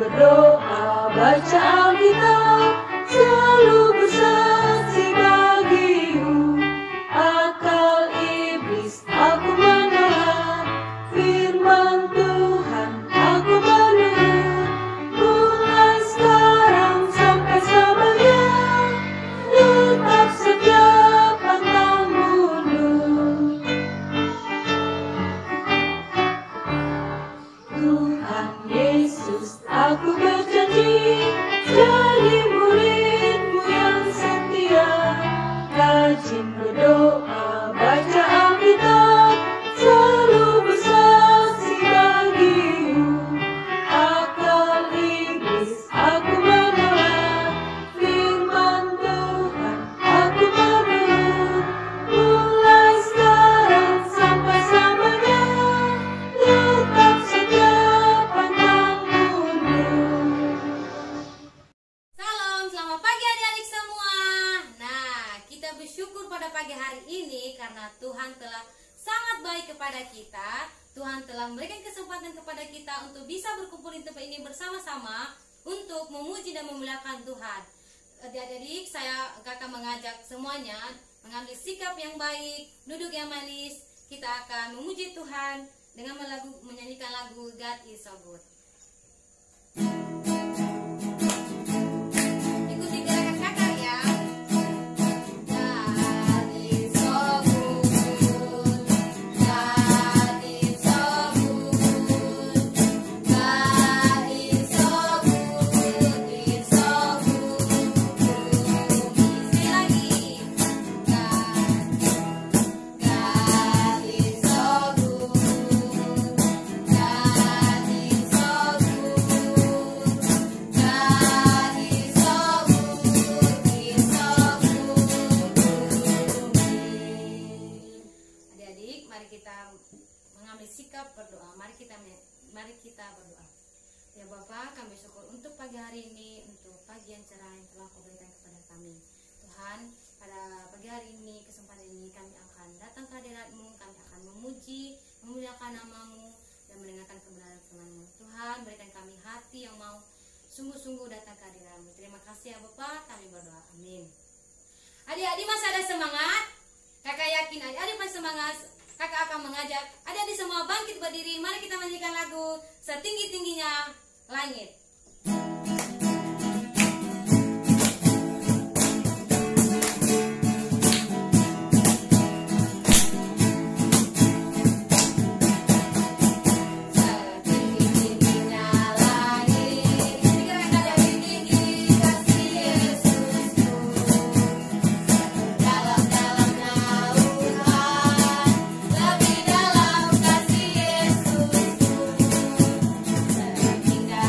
berdoa, baca Alkitab, selalu bersaksi bagimu. Akal iblis aku menolak, firman Tuhan aku menurut. Mulai sekarang sampai selamanya, tetap setia pantang mundur. Tuhan Yesus, aku berjanji jadi muridmu yang setia. Rajin berdoa, baca Alkitab, selalu bersaksi bagimu. Akal iblis aku menolak, firman Tuhan aku menurut. Mulai sekarang sampai selamanya, tetap setia pantang mundur. Salam, selamat pagi adik-adik semua. Nah, kita bersyukur pada pagi hari ini karena Tuhan telah sangat baik kepada kita. Tuhan telah memberikan kesempatan kepada kita untuk bisa berkumpul di tempat ini bersama-sama untuk memuji dan memuliakan Tuhan. Adik-adik, saya akan mengajak semuanya mengambil sikap yang baik, duduk yang manis. Kita akan memuji Tuhan dengan menyanyikan lagu God is so good. Ikuti gerakan kakak ya. God is so good. God is so good. God is so good. Is so good. Isi lagi. God is so good. God is so berdoa. Ya Bapa, kami syukur untuk pagi hari ini, untuk pagi yang cerah yang telah Kau berikan kepada kami. Tuhan, pada pagi hari ini, kesempatan ini kami akan datang ke hadirat-Mu, kami akan memuji, memuliakan nama-Mu, dan mendengarkan kebenaran firman-Mu. Tuhan, berikan kami hati yang mau sungguh-sungguh datang ke hadirat-Mu. Terima kasih ya Bapa, kami berdoa. Amin. Adik-adik masih ada semangat? Kakak yakin adik-adik masih semangat. Kakak akan mengajak adik-adik semua bangkit berdiri. Mari kita menyanyikan lagu Setinggi-tingginya Langit. Indah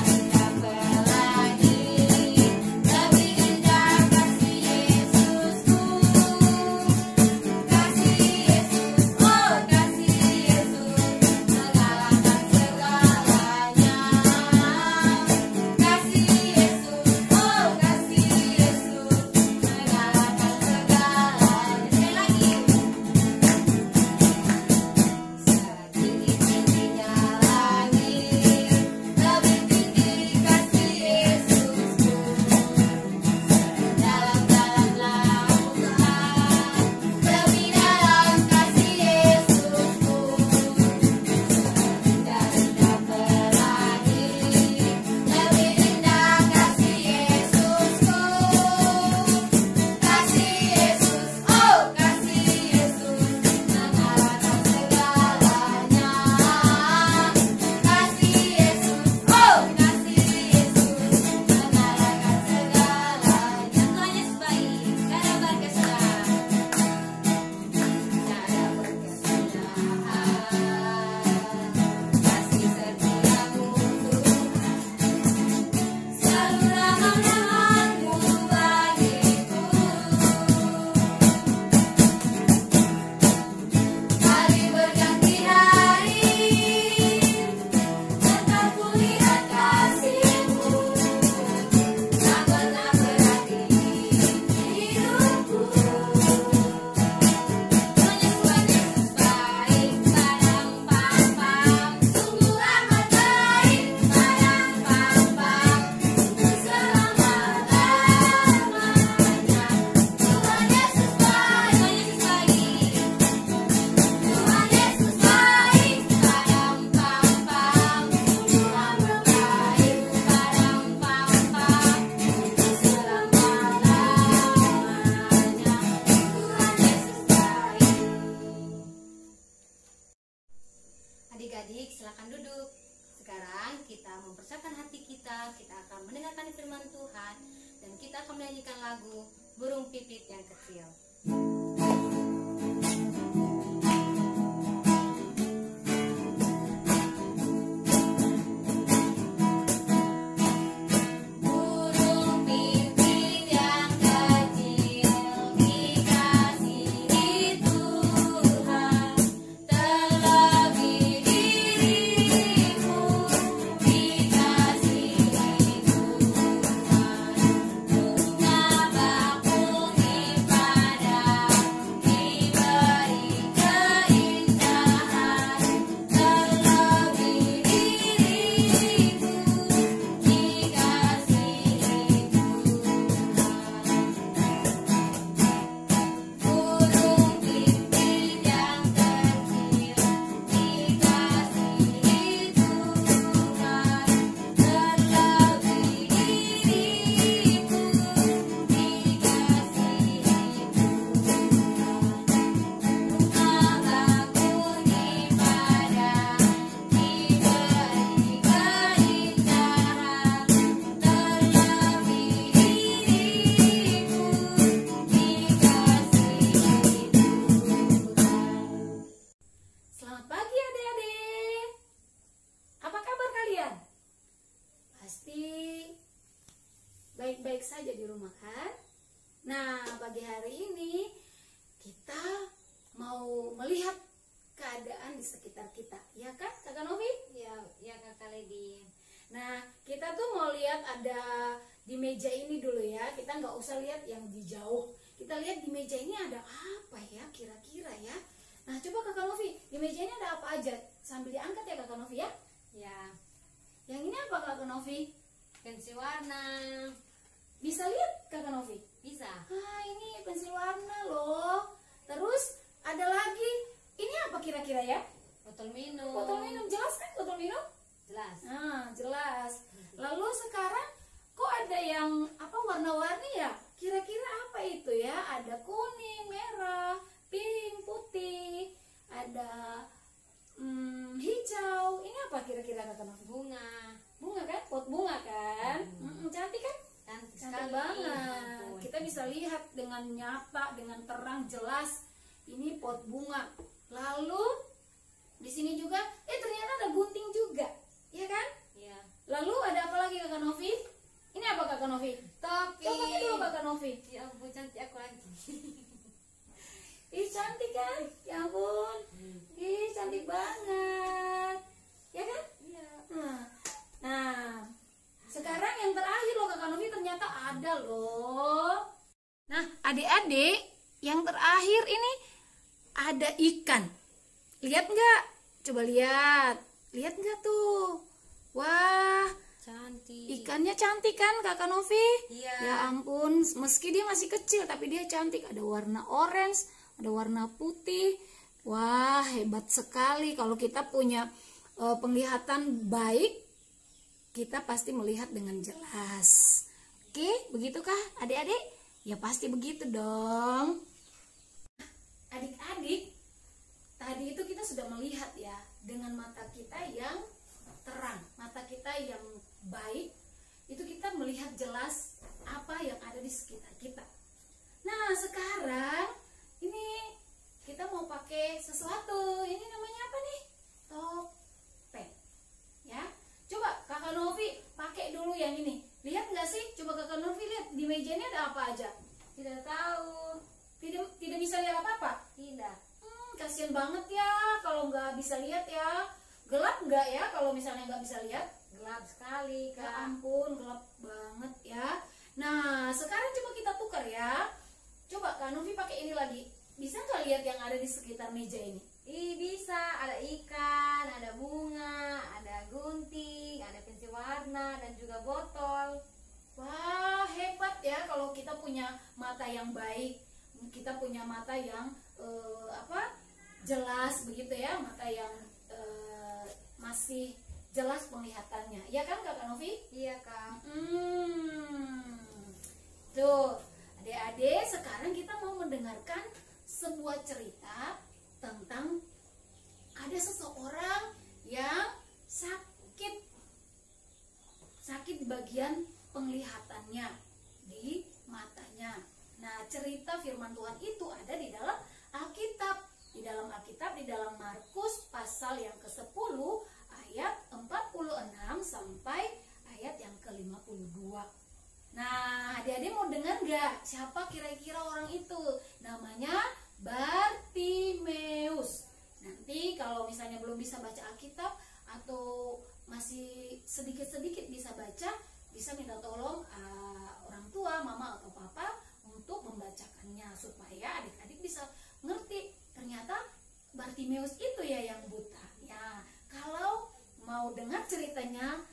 mendengarkan firman Tuhan dan kita akan menyanyikan lagu Burung Pipit yang Kecil. Baik-baik saja di rumah kan? Nah, pagi hari ini kita mau melihat keadaan di sekitar kita, ya kan, Kakak Novi? Ya Kakak Lady. Nah, kita tuh mau lihat ada di meja ini dulu ya. Kita nggak usah lihat yang di jauh. Kita lihat di meja ini ada apa ya kira-kira ya. Nah, coba Kakak Novi, di meja ini ada apa aja? Sambil diangkat ya Kakak Novi ya. Ya, Yang ini apa Kakak Novi? pensil warna. Bisa lihat Kakak Novi? Bisa. Ah, ini pensil warna loh. Terus ada lagi. Ini apa kira-kira ya? Botol minum. Botol minum, jelas kan botol minum? Jelas. Nah, jelas. Lalu sekarang kok ada yang apa warna-warni ya? Kira-kira apa itu ya? Ada kuning, merah, pink, putih, ada hijau. Ini apa kira-kira Kakak Novi? Bunga. Bunga kan? Pot bunga kan? Cantik kan? Cantik Cantik sekali. banget. Ampun. Kita bisa lihat dengan nyata, dengan terang jelas ini pot bunga. Lalu di sini juga, ternyata ada gunting juga, ya kan? Iya. Lalu ada apa lagi Kakak Novi? Ini apa Kakak Novi? Topi. Coba pakai dulu Kakak Novi. Ya ampun, cantik aku lagi. Ih, cantik kan? Ya ampun. Ih, cantik banget. Ya kan? Iya. Nah, sekarang yang terakhir loh Kakak Novi, ternyata ada loh. Nah, adik-adik, yang terakhir ini ada ikan. Lihat nggak? Coba lihat. Lihat nggak tuh? Wah, Cantik. ikannya cantik kan Kakak Novi? Iya. Ya ampun, meski dia masih kecil tapi dia cantik. Ada warna orange, ada warna putih. Wah, hebat sekali kalau kita punya penglihatan baik. Kita pasti melihat dengan jelas. Oke, begitukah adik-adik? Ya pasti begitu dong. Adik-adik, tadi itu kita sudah melihat ya, dengan mata kita yang terang, mata kita yang baik, itu kita melihat jelas apa yang ada di sekitar kita. Nah, sekarang ini kita mau pakai sesuatu. Ini namanya apa nih? Topeng. Ya. Coba Kakak Novi pakai dulu yang ini. Lihat nggak sih? Coba Kakak Novi lihat di meja ini ada apa aja. Tidak tahu. Tidak bisa lihat apa-apa. Tidak. Kasian banget ya kalau nggak bisa lihat ya. Gelap nggak ya kalau misalnya nggak bisa lihat? Gelap sekali, Ya Kak. ampun, gelap banget ya. Nah, sekarang coba kita tukar ya. Coba Kak Novi pakai ini lagi. Bisa nggak lihat yang ada di sekitar meja ini? Ih, bisa. Ada ikan, ada bunga, ada gunting, ada pensil warna, dan juga botol. Wah, hebat ya kalau kita punya mata yang baik. Kita punya mata yang jelas begitu ya, mata yang masih jelas penglihatannya. Ya kan Kakak Novi? Iya, Kak. Tuh, adik-adik, sekarang kita mau mendengarkan sebuah cerita tentang ada seseorang yang sakit di bagian penglihatannya, di matanya. Nah, cerita firman Tuhan itu ada di dalam Alkitab. Di dalam Alkitab, di dalam Markus pasal yang ke-10 ayat 46 sampai ayat yang ke-52. Nah, adik-adik mau dengar gak siapa kira-kira orang itu? Namanya Bartimeus. Nanti kalau misalnya belum bisa baca Alkitab atau masih sedikit-sedikit bisa baca, bisa minta tolong orang tua, mama atau papa untuk membacakannya supaya adik-adik bisa ngerti ternyata Bartimeus itu ya yang buta. Ya, kalau mau dengar ceritanya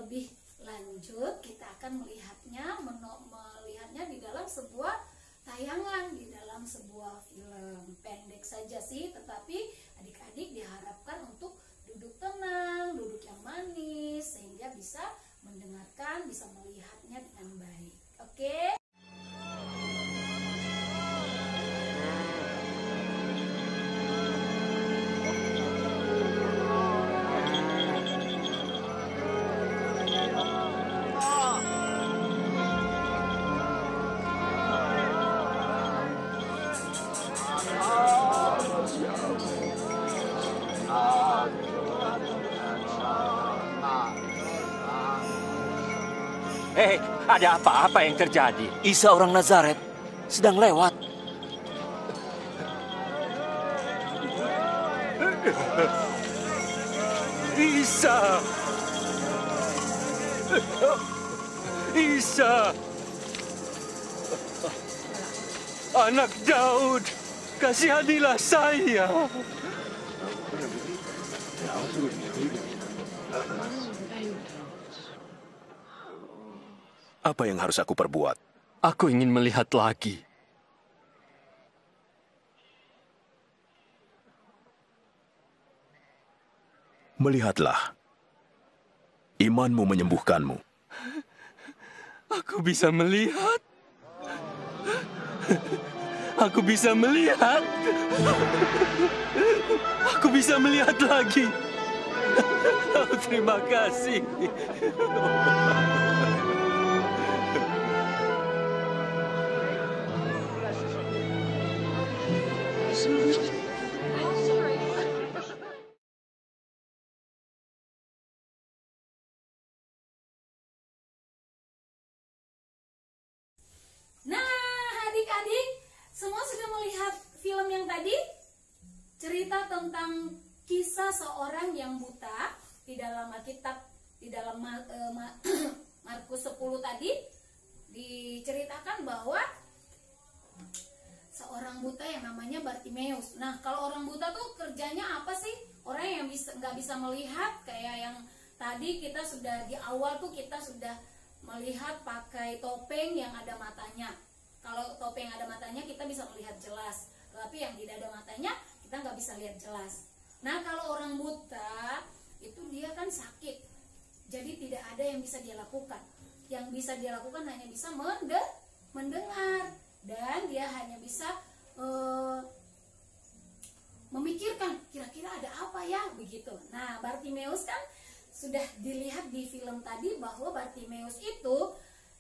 lebih lanjut, kita akan melihatnya di dalam sebuah tayangan, di dalam sebuah film pendek saja sih, tetapi adik-adik diharapkan untuk duduk tenang, duduk yang manis, sehingga bisa mendengarkan, bisa melihatnya dengan baik. Oke? Ada apa-apa yang terjadi? Isa orang Nazaret sedang lewat. Isa! Isa! Anak Daud, kasihanilah saya. Apa yang harus aku perbuat? Aku ingin melihat lagi. Melihatlah. Imanmu menyembuhkanmu. Aku bisa melihat. Aku bisa melihat. Aku bisa melihat lagi. Oh, terima kasih. Nah, adik-adik, semua sudah melihat film yang tadi? Cerita tentang kisah seorang yang buta di dalam Alkitab, di dalam Markus 10 tadi diceritakan bahwa seorang buta yang namanya Bartimeus. Nah, kalau orang buta tuh kerjanya apa sih? Orang yang nggak bisa melihat, kayak yang tadi kita sudah di awal tuh kita sudah melihat pakai topeng yang ada matanya. Kalau topeng yang ada matanya kita bisa melihat jelas, tapi yang tidak ada matanya kita nggak bisa lihat jelas. Nah, kalau orang buta itu dia kan sakit, jadi tidak ada yang bisa dia lakukan. Yang bisa dia lakukan hanya bisa mendengar, dan dia hanya bisa memikirkan kira-kira ada apa ya begitu. Nah, Bartimeus kan sudah dilihat di film tadi bahwa Bartimeus itu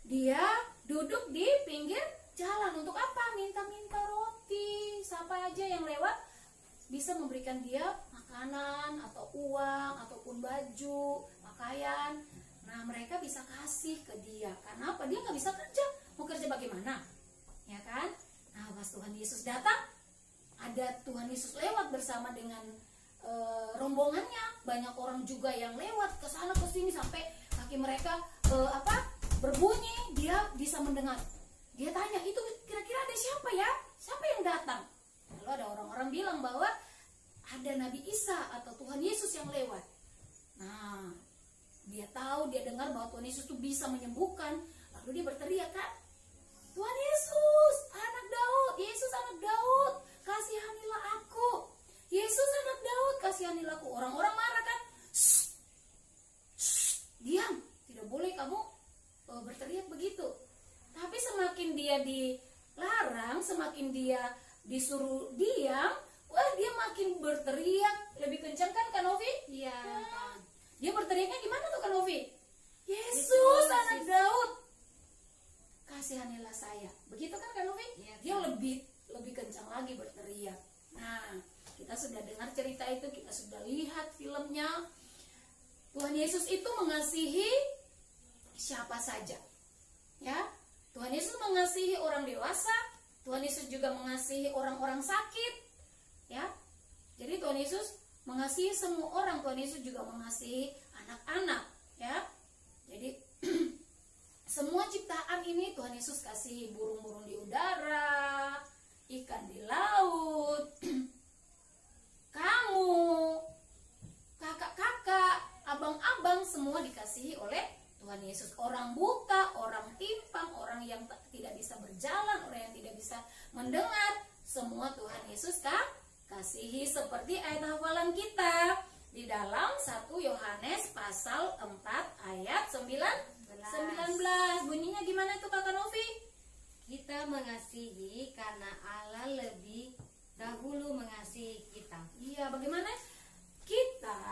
dia duduk di pinggir jalan. Untuk apa? Minta-minta roti. Siapa aja yang lewat bisa memberikan dia makanan atau uang ataupun baju, pakaian. Nah, mereka bisa kasih ke dia. Karena apa? Dia nggak bisa kerja. Mau kerja bagaimana? Ya kan? Nah, pas Tuhan Yesus datang, ada Tuhan Yesus lewat bersama dengan rombongannya. Banyak orang juga yang lewat ke sana ke sini sampai kaki mereka berbunyi. Dia bisa mendengar. Dia tanya, itu kira-kira ada siapa ya? Siapa yang datang? Lalu ada orang-orang bilang bahwa ada Nabi Isa atau Tuhan Yesus yang lewat. Nah, dia tahu, dia dengar bahwa Tuhan Yesus itu bisa menyembuhkan. Lalu dia berteriak, kan, Tuhan Yesus, anak Daud, Yesus anak Daud, kasihanilah aku. Yesus anak Daud, kasihanilah aku. Orang-orang marah kan, shh, shh, diam, tidak boleh kamu berteriak begitu. Tapi semakin dia dilarang, semakin dia disuruh diam, wah dia makin berteriak lebih kencang, kan Novi? Iya. Dia berteriaknya gimana tuh, kan Novi? Yesus anak Daud, saya. Begitu kan Kak Novi? Iya, Dia lebih kencang lagi berteriak. Nah, kita sudah dengar cerita itu, kita sudah lihat filmnya. Tuhan Yesus itu mengasihi siapa saja. Ya, Tuhan Yesus mengasihi orang dewasa, Tuhan Yesus juga mengasihi orang-orang sakit. Ya. Jadi Tuhan Yesus mengasihi semua orang, Tuhan Yesus juga mengasihi anak-anak, ya. Jadi semua ciptaan ini Tuhan Yesus kasihi, burung-burung di udara, ikan di laut, kamu, kakak-kakak, abang-abang, semua dikasihi oleh Tuhan Yesus. Orang buta, orang timpang, orang yang tidak bisa berjalan, orang yang tidak bisa mendengar, semua Tuhan Yesus kasihi, seperti ayat hafalan kita di dalam 1 Yohanes pasal 4 ayat 19. Bunyinya gimana tuh Kakak Novi? Kita mengasihi karena Allah lebih dahulu mengasihi kita. Iya, bagaimana? Kita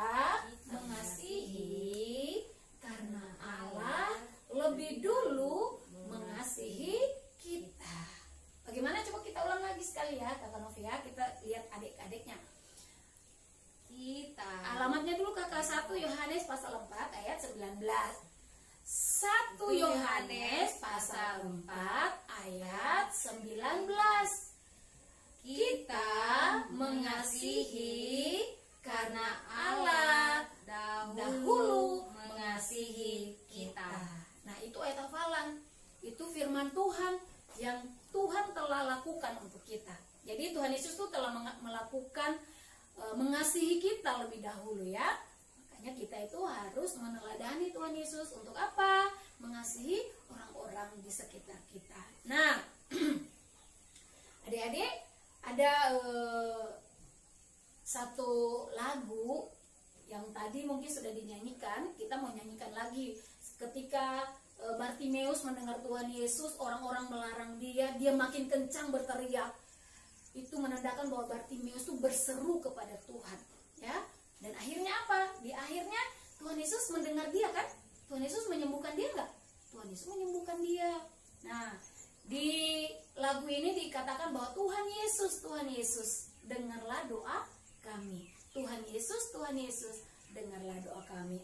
mengasihi karena Allah lebih dulu mengasihi kita. Bagaimana? Coba kita ulang lagi sekali ya Kakak Novi ya. Kita lihat adik-adiknya. Kita. Alamatnya dulu Kakak, 1 Yohanes pasal 4 ayat 19. 1 Yohanes pasal 4 ayat 19. Kita mengasihi karena Allah dahulu mengasihi kita. Nah, itu ayat hafalan. Itu firman Tuhan yang Tuhan telah lakukan untuk kita. Jadi Tuhan Yesus itu telah melakukan mengasihi kita lebih dahulu ya. Makanya kita itu harus meneladani Tuhan Yesus untuk apa? Mengasihi orang-orang di sekitar kita. Nah, adik-adik, ada satu lagu yang tadi mungkin sudah dinyanyikan. Kita mau nyanyikan lagi. Ketika Bartimeus mendengar Tuhan Yesus, orang-orang melarang dia makin kencang berteriak. Itu menandakan bahwa Bartimeus itu berseru kepada Tuhan, ya. Dan akhirnya apa? Di akhirnya Tuhan Yesus mendengar dia kan? Tuhan Yesus menyembuhkan dia nggak? Tuhan Yesus menyembuhkan dia. Nah, di lagu ini dikatakan bahwa Tuhan Yesus, dengarlah doa kami. Tuhan Yesus, dengarlah doa kami.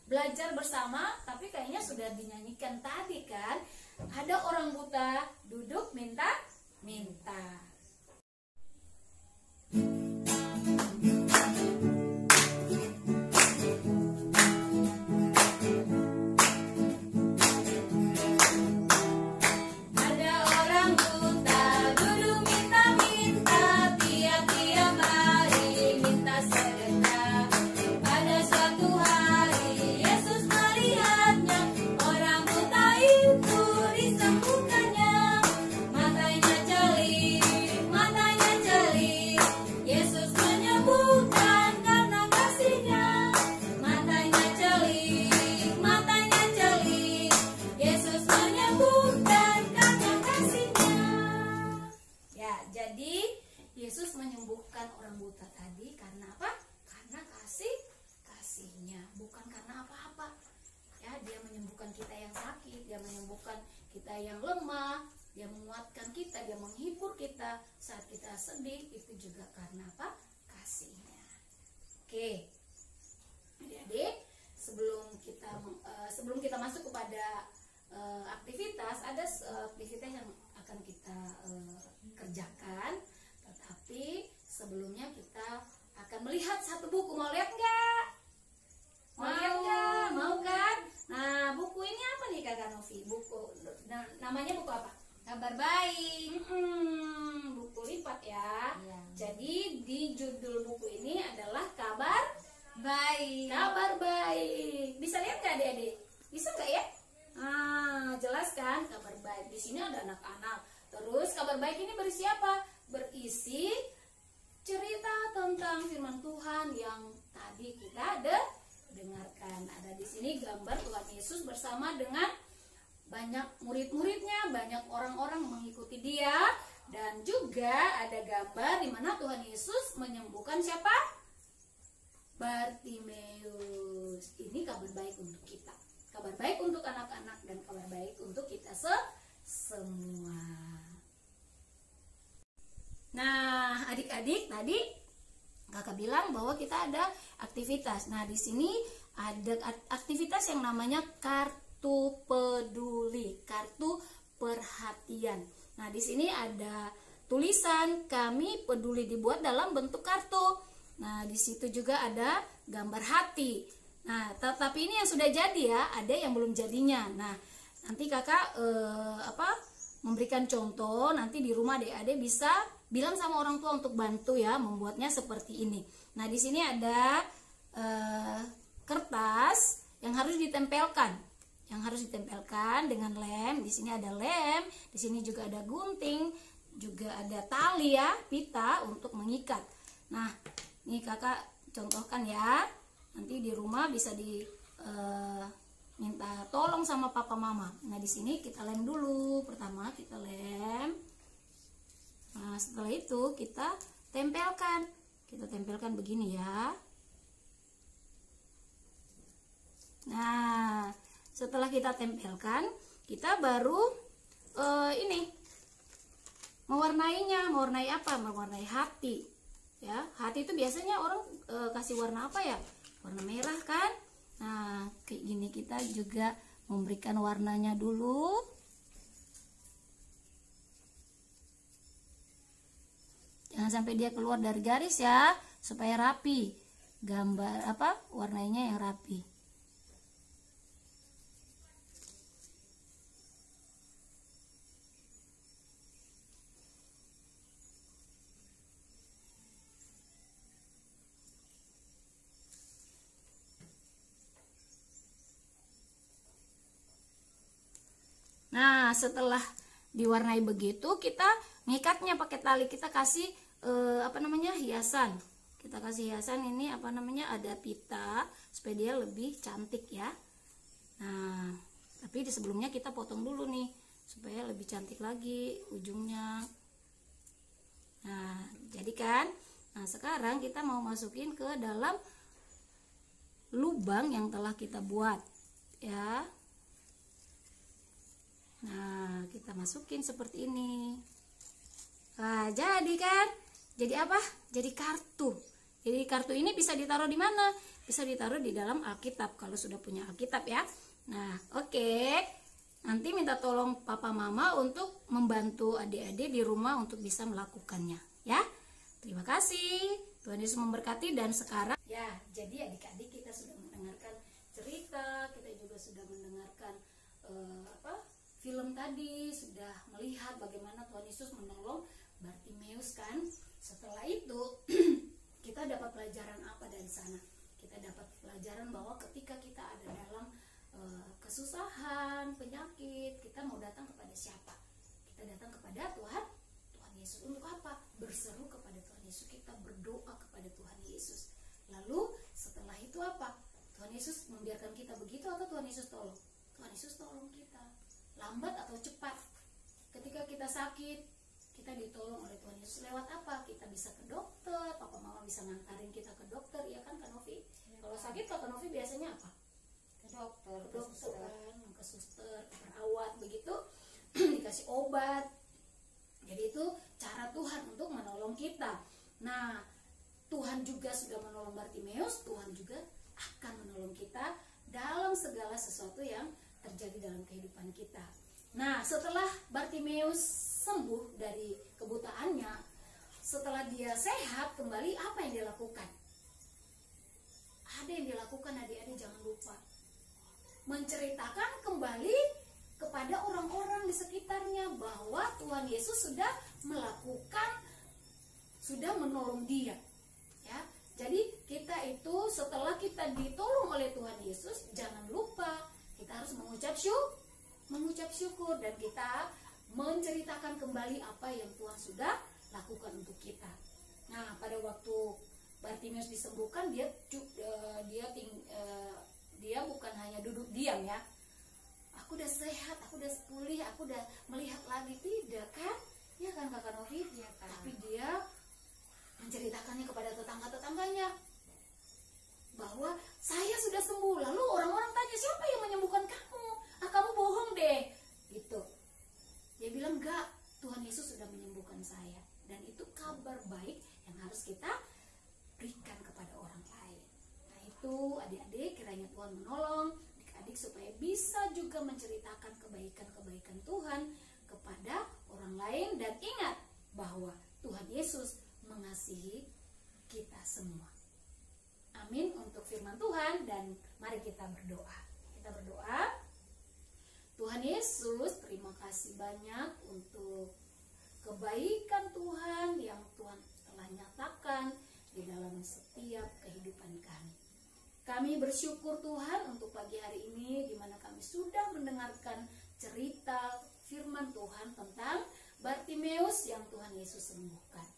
Belajar bersama, tapi kayaknya sudah dinyanyikan tadi kan. Ada orang buta duduk minta-minta. Yesus menyembuhkan orang buta tadi karena apa? Karena kasihnya, bukan karena apa-apa. Ya, dia menyembuhkan kita yang sakit, dia menyembuhkan kita yang lemah, dia menguatkan kita, dia menghibur kita saat kita sedih, itu juga karena apa? Kasihnya. Oke, adik-adik, sebelum kita masuk kepada aktivitas, ada aktivitas yang akan kita kerjakan, tetapi sebelumnya kita akan melihat satu buku. Mau lihat nggak? Mau lihat nggak? Mau kan? Nah, buku ini apa nih Kakak Novi? Buku namanya buku apa? Kabar baik. Buku lipat ya. Iya. Jadi di judul buku ini adalah kabar Baik. kabar baik. Bisa lihat nggak adik-adik? Bisa nggak ya? Jelas kan kabar baik. Di sini ada anak-anak. Terus kabar baik ini berisi apa? Berisi cerita tentang firman Tuhan yang tadi kita dengarkan. Ada di sini gambar Tuhan Yesus bersama dengan banyak murid-muridnya, banyak orang-orang mengikuti dia, dan juga ada gambar di mana Tuhan Yesus menyembuhkan siapa? Bartimeus. Ini kabar baik untuk kita, kabar baik untuk anak-anak, dan kabar baik untuk kita semua. Nah, adik-adik, tadi Kakak bilang bahwa kita ada aktivitas. Nah, di sini ada aktivitas yang namanya kartu peduli, kartu perhatian. Nah, di sini ada tulisan kami peduli dibuat dalam bentuk kartu. Nah, di situ juga ada gambar hati. Nah, tetapi ini yang sudah jadi ya, ada yang belum jadinya. Nah, nanti Kakak memberikan contoh, nanti di rumah adik-adik bisa bilang sama orang tua untuk bantu ya membuatnya seperti ini. Nah, di sini ada kertas yang harus ditempelkan. Yang harus ditempelkan dengan lem. Di sini ada lem, di sini juga ada gunting, juga ada tali ya, pita untuk mengikat. Nah, ini Kakak contohkan ya. Nanti di rumah bisa minta tolong sama papa mama. Nah, di sini kita lem dulu. Pertama kita lem. Nah, setelah itu kita tempelkan. Kita tempelkan begini ya. Nah, setelah kita tempelkan, kita baru mewarnainya. Mewarnai apa? Mewarnai hati. Ya, hati itu biasanya orang kasih warna apa ya? Warna merah kan? Nah, kayak gini kita juga memberikan warnanya dulu. Jangan sampai dia keluar dari garis ya, supaya rapi. Gambar warnanya yang rapi. Nah, setelah diwarnai begitu, kita ngikatnya pakai tali. Kita kasih hiasan. Kita kasih hiasan ini ada pita supaya dia lebih cantik ya. Nah, tapi di sebelumnya kita potong dulu nih supaya lebih cantik lagi ujungnya. Nah, jadi kan. Nah, sekarang kita mau masukin ke dalam lubang yang telah kita buat ya. Nah, kita masukin seperti ini. Nah, jadi kan? Jadi apa? Jadi kartu. Jadi kartu ini bisa ditaruh di mana? Bisa ditaruh di dalam Alkitab kalau sudah punya Alkitab ya. Nah, oke. Nanti minta tolong papa mama untuk membantu adik-adik di rumah untuk bisa melakukannya ya. Terima kasih. Tuhan Yesus memberkati. Dan sekarang ya, jadi adik-adik kita sudah mendengarkan cerita, kita juga sudah mendengarkan film tadi, sudah melihat bagaimana Tuhan Yesus menolong Bartimeus kan. Setelah itu kita dapat pelajaran apa dari sana? Kita dapat pelajaran bahwa ketika kita ada dalam kesusahan, penyakit, kita mau datang kepada siapa? Kita datang kepada Tuhan Yesus. Untuk apa? Berseru kepada Tuhan Yesus, kita berdoa kepada Tuhan Yesus. Lalu setelah itu apa? Tuhan Yesus membiarkan kita begitu atau Tuhan Yesus tolong? Tuhan Yesus tolong kita. Lambat atau cepat, ketika kita sakit, kita ditolong oleh Tuhan Yesus. Lewat apa? Kita bisa ke dokter, papa mama bisa ngantarin kita ke dokter, ya kan Kak Novi? Ya, kalau sakit Kak Novi biasanya apa? Ke dokter kan, ke suster, ke perawat, begitu dikasih obat. Jadi itu cara Tuhan untuk menolong kita. Nah, Tuhan juga sudah menolong Bartimeus, Tuhan juga akan menolong kita dalam segala sesuatu yang terjadi dalam kehidupan kita. Nah, setelah Bartimeus sembuh dari kebutaannya, setelah dia sehat kembali, apa yang dia lakukan? Ada yang dia lakukan, adik-adik jangan lupa. Menceritakan kembali kepada orang-orang di sekitarnya bahwa Tuhan Yesus sudah menolong dia. Ya, jadi kita itu setelah kita ditolong oleh Tuhan Yesus, jangan lupa kita harus mengucap syukur dan kita menceritakan kembali apa yang Tuhan sudah lakukan untuk kita. Nah, pada waktu Bartimeus disembuhkan, dia bukan hanya duduk diam ya. Aku udah sehat, aku udah pulih, aku udah melihat lagi, tidak kan? Ya kan Kakak Novi? Ya, kan? Tapi dia menceritakannya kepada tetangga-tetangganya bahwa saya sudah sembuh. Lalu orang-orang tanya, siapa yang menyembuhkan kamu? Ah, kamu bohong deh. Gitu. Dia bilang, enggak, Tuhan Yesus sudah menyembuhkan saya. Dan itu kabar baik yang harus kita berikan kepada orang lain. Nah itu adik-adik, kiranya Tuhan menolong adik-adik supaya bisa juga menceritakan kebaikan-kebaikan Tuhan kepada orang lain. Dan ingat bahwa Tuhan Yesus mengasihi kita semua. Amin untuk firman Tuhan, dan mari kita berdoa. Kita berdoa. Tuhan Yesus, terima kasih banyak untuk kebaikan Tuhan yang Tuhan telah nyatakan di dalam setiap kehidupan kami. Kami bersyukur Tuhan untuk pagi hari ini di mana kami sudah mendengarkan cerita firman Tuhan tentang Bartimeus yang Tuhan Yesus sembuhkan.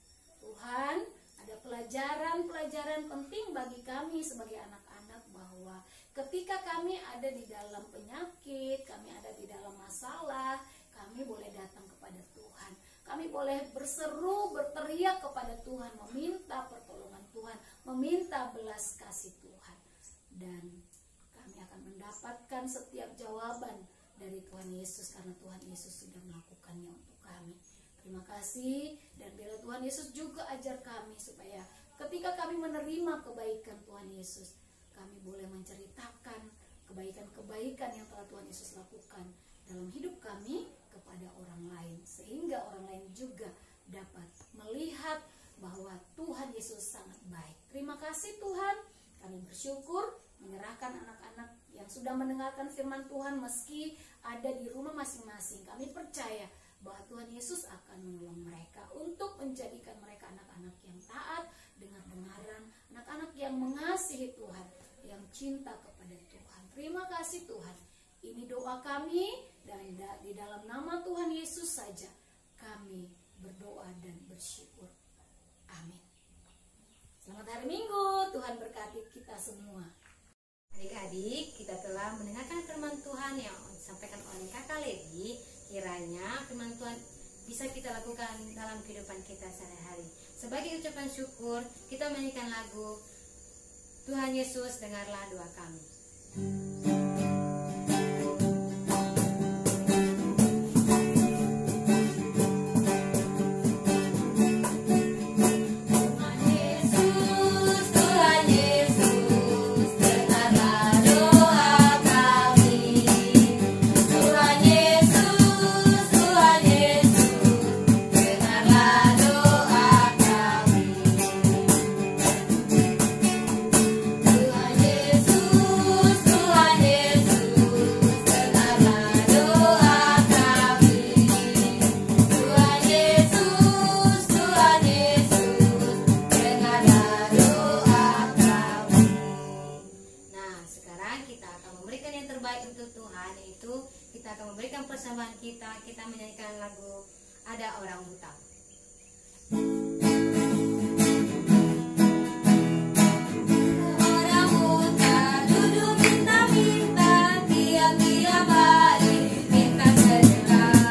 Tuhan, ada pelajaran-pelajaran penting bagi kami sebagai anak-anak bahwa ketika kami ada di dalam penyakit, kami ada di dalam masalah, kami boleh datang kepada Tuhan. Kami boleh berseru, berteriak kepada Tuhan, meminta pertolongan Tuhan, meminta belas kasih Tuhan. Dan kami akan mendapatkan setiap jawaban dari Tuhan Yesus karena Tuhan Yesus sudah melakukannya untuk kami. Terima kasih, dan biarlah Tuhan Yesus juga ajar kami supaya ketika kami menerima kebaikan Tuhan Yesus, kami boleh menceritakan kebaikan-kebaikan yang telah Tuhan Yesus lakukan dalam hidup kami kepada orang lain, sehingga orang lain juga dapat melihat bahwa Tuhan Yesus sangat baik. Terima kasih Tuhan, kami bersyukur menyerahkan anak-anak yang sudah mendengarkan firman Tuhan meski ada di rumah masing-masing. Kami percaya bahwa Tuhan Yesus akan menolong mereka untuk menjadikan mereka anak-anak yang taat, dengar-dengaran, anak-anak yang mengasihi Tuhan, yang cinta kepada Tuhan. Terima kasih Tuhan. Ini doa kami, dan di dalam nama Tuhan Yesus saja kami berdoa dan bersyukur. Amin. Selamat hari Minggu, Tuhan berkati kita semua. Adik-adik, kita telah mendengarkan firman Tuhan yang disampaikan oleh Kakak Levi. Kiranya firman Tuhan bisa kita lakukan dalam kehidupan kita sehari-hari. Sebagai ucapan syukur, kita menyanyikan lagu Tuhan Yesus, dengarlah doa kami. Kita menyanyikan lagu Ada Orang Buta. Orang buta duduk minta-minta, tiap-tiap hari minta segera.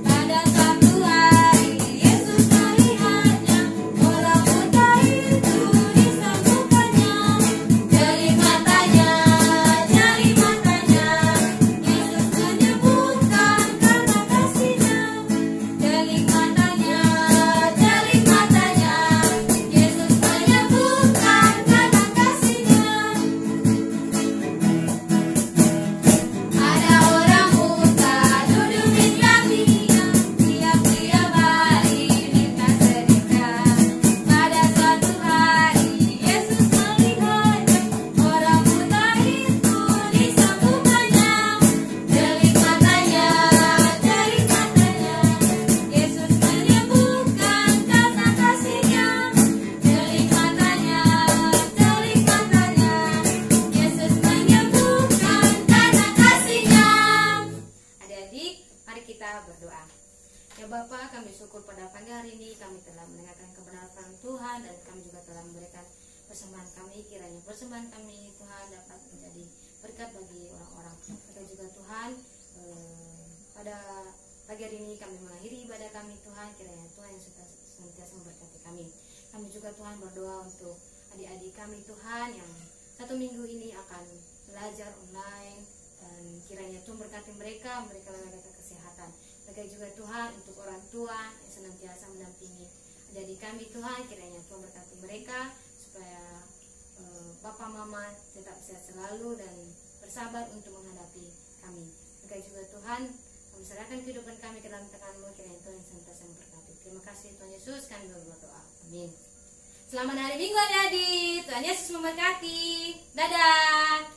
Pada suatu hari Yesus melihatnya, orang buta itu disembuhkannya. Jari matanya, Yesus menyembuhkan karena kasih-Nya. Jari matanya, Yesus menyembuhkan karena kasih-Nya. Ada kita berdoa. Ya Bapa, kami syukur pada pagi hari ini kami telah mendengarkan kebenaran firman Tuhan, dan kami juga telah memberikan persembahan kami. Kiranya persembahan kami Tuhan dapat menjadi berkat bagi orang-orang. Dan juga Tuhan, pada pagi hari ini kami mengakhiri ibadah kami Tuhan. Kiranya Tuhan yang senantiasa memberkati kami. Kami juga Tuhan berdoa untuk adik-adik kami Tuhan yang 1 minggu ini akan belajar online, dan kiranya Tuhan berkati mereka, memberikan mereka kesehatan. Mereka juga Tuhan untuk orang tua yang senantiasa mendampingi adik kami Tuhan, kiranya Tuhan berkati mereka supaya Bapak Mama tetap sehat selalu dan bersabar untuk menghadapi kami. Mereka juga Tuhan, kami serahkan kehidupan kami ke dalam tangan-Mu, kiranya Tuhan yang senantiasa memberkati. Terima kasih Tuhan Yesus, kami berdoa. Amin. Selamat hari Minggu adik-adik. Tuhan Yesus memberkati. Dadah.